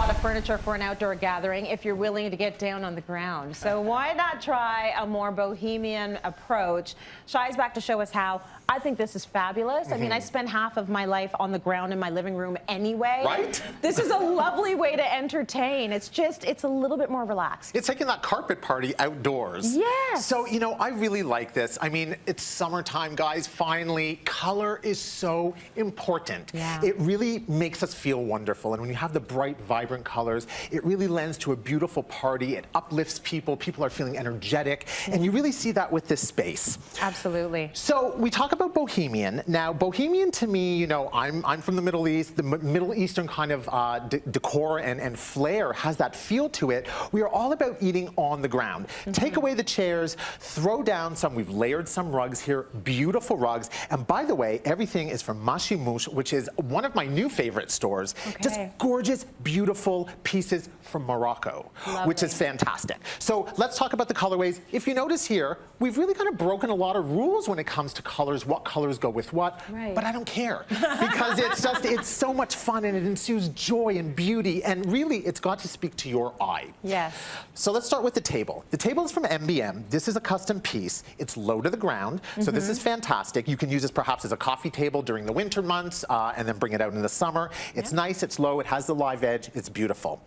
lot of furniture for an outdoor gathering if you're willing to get down on the ground. So why not try a more bohemian approach? Shai's back to show us how. I think this is fabulous. I mean, I spend half of my life on the ground in my living room anyway. Right? This is a lovely way to entertain. It's a little bit more relaxed. It's taking that carpet party outdoors. Yes. So, you know, I really like this. I mean, it's summertime, guys. Finally, color is so important. Yeah. It really makes us feel wonderful. And when you have the bright, vibrant colors, it really lends to a beautiful party. It uplifts people. People are feeling energetic. And you really see that with this space. Absolutely. So we talk about bohemian. Now, bohemian to me, you know, I'm from the Middle East. The Middle Eastern kind of decor and flair has that feel to it. We are all about eating on the ground. Take away the chairs, throw down some. We've layered some rugs here, beautiful rugs. And by the way, everything is from Mashimouche, which is one of my new favorite stores. Okay. Just gorgeous, beautiful pieces from Morocco, which is fantastic. So let's talk about the colorways. If you notice here, we've really kind of broken a lot of rules when it comes to colors, what colors go with what, but I don't care because it's so much fun and it ensues joy and beauty, and really it's got to speak to your eye. Yes. So let's start with the table. The table is from MBM. This is a custom piece. It's low to the ground, so this is fantastic. You can use this perhaps as a coffee table during the winter months and then bring it out in the summer. It's nice, it's low, it has the live edge, it's beautiful.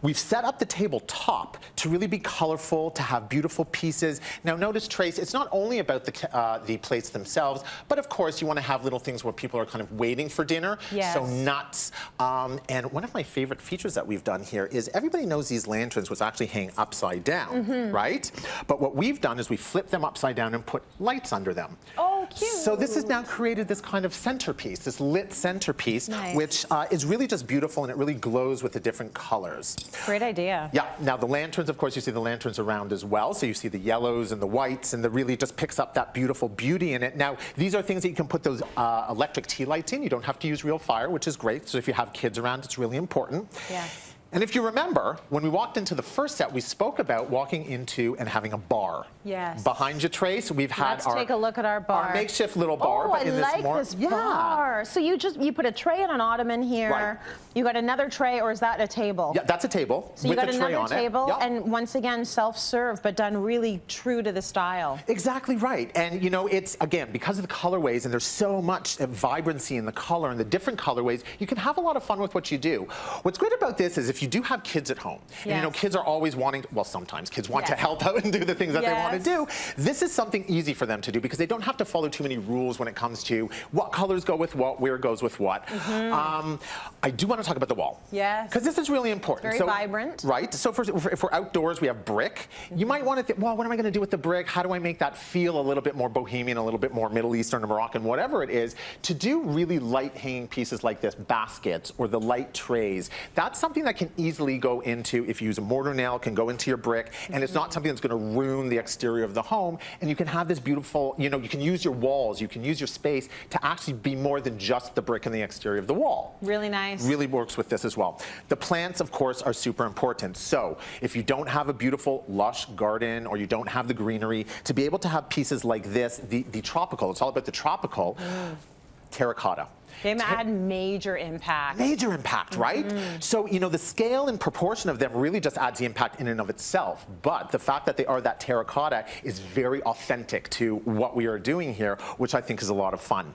We've set up the tabletop to really be colorful, to have beautiful pieces. Now notice, Trace, it's not only about the plates themselves, but of course you want to have little things where people are kind of waiting for dinner. Yes. So nuts. And one of my favorite features that we've done here is everybody knows these lanterns was actually hang upside down, right? But what we've done is we flipped them upside down and put lights under them. Oh, cute. So this has now created this kind of centerpiece, this lit centerpiece, which is really just beautiful, and it really glows with the different colors. Great idea. Yeah, now the lanterns, of course, you see the lanterns around as well. So you see the yellows and the whites, and that really just picks up that beautiful beauty in it. Now, these are things that you can put those electric tea lights in. You don't have to use real fire, which is great. So if you have kids around, it's really important. Yes. And if you remember, when we walked into the first set, we spoke about walking into and having a bar. Yes. Behind you, Trace, we've had Let's take a look at our bar. Our makeshift little bar. Oh, but I in like this bar. So you put a tray and an ottoman here. Right. You got another tray, or is that a table? Yeah, that's a table. So you with got a tray another on table, it. Yep. and once again, self-serve, but done really true to the style. Exactly right. And you know, it's, again, because of the colorways, and there's so much vibrancy in the color and the different colorways, you can have a lot of fun with what you do. What's great about this is if you do have kids at home, and you know, kids are always wanting to, well, sometimes kids want to help out and do the things that they want to do. This is something easy for them to do because they don't have to follow too many rules when it comes to what colors go with what, where it goes with what. I do want to talk about the wall. Yes. Because this is really important. Very vibrant. Right. So if we're outdoors, we have brick. You might want to think, well, what am I going to do with the brick? How do I make that feel a little bit more bohemian, a little bit more Middle Eastern or Moroccan, whatever it is? To do really light hanging pieces like this, baskets or the light trays, that's something that can easily go into, if you use a mortar nail, can go into your brick, and it's not something that's going to ruin the exterior of the home. And you can have this beautiful, you know, you can use your walls, you can use your space to actually be more than just the brick and the exterior of the wall. Really nice. Really works with this as well. The plants, of course, are super important. So if you don't have a beautiful, lush garden, or you don't have the greenery, to be able to have pieces like this, the tropical, it's all about the tropical, terracotta. They add major impact. Major impact, right? So, you know, the scale and proportion of them really just adds the impact in and of itself. But the fact that they are that terracotta is very authentic to what we are doing here, which I think is a lot of fun.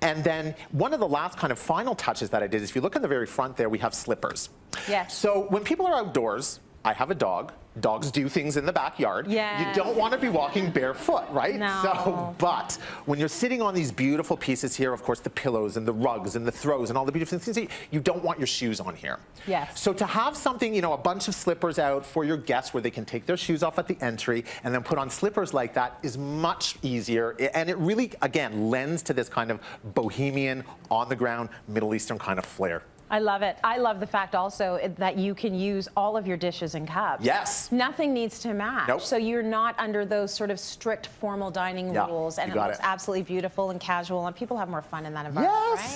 And then one of the last kind of final touches that I did is, if you look in the very front there, we have slippers. Yes. So when people are outdoors, I have a dog. Dogs do things in the backyard. Yeah. You don't want to be walking barefoot, right? No. So, but when you're sitting on these beautiful pieces here, of course, the pillows and the rugs and the throws and all the beautiful things, you don't want your shoes on here. Yes. So to have something, you know, a bunch of slippers out for your guests where they can take their shoes off at the entry and then put on slippers like that is much easier. And it really, again, lends to this kind of bohemian, on the ground, Middle Eastern kind of flair. I love it. I love the fact also that you can use all of your dishes and cups. Yes. Nothing needs to match. Nope. So you're not under those sort of strict formal dining rules, and it looks absolutely beautiful and casual, and people have more fun in that environment, right?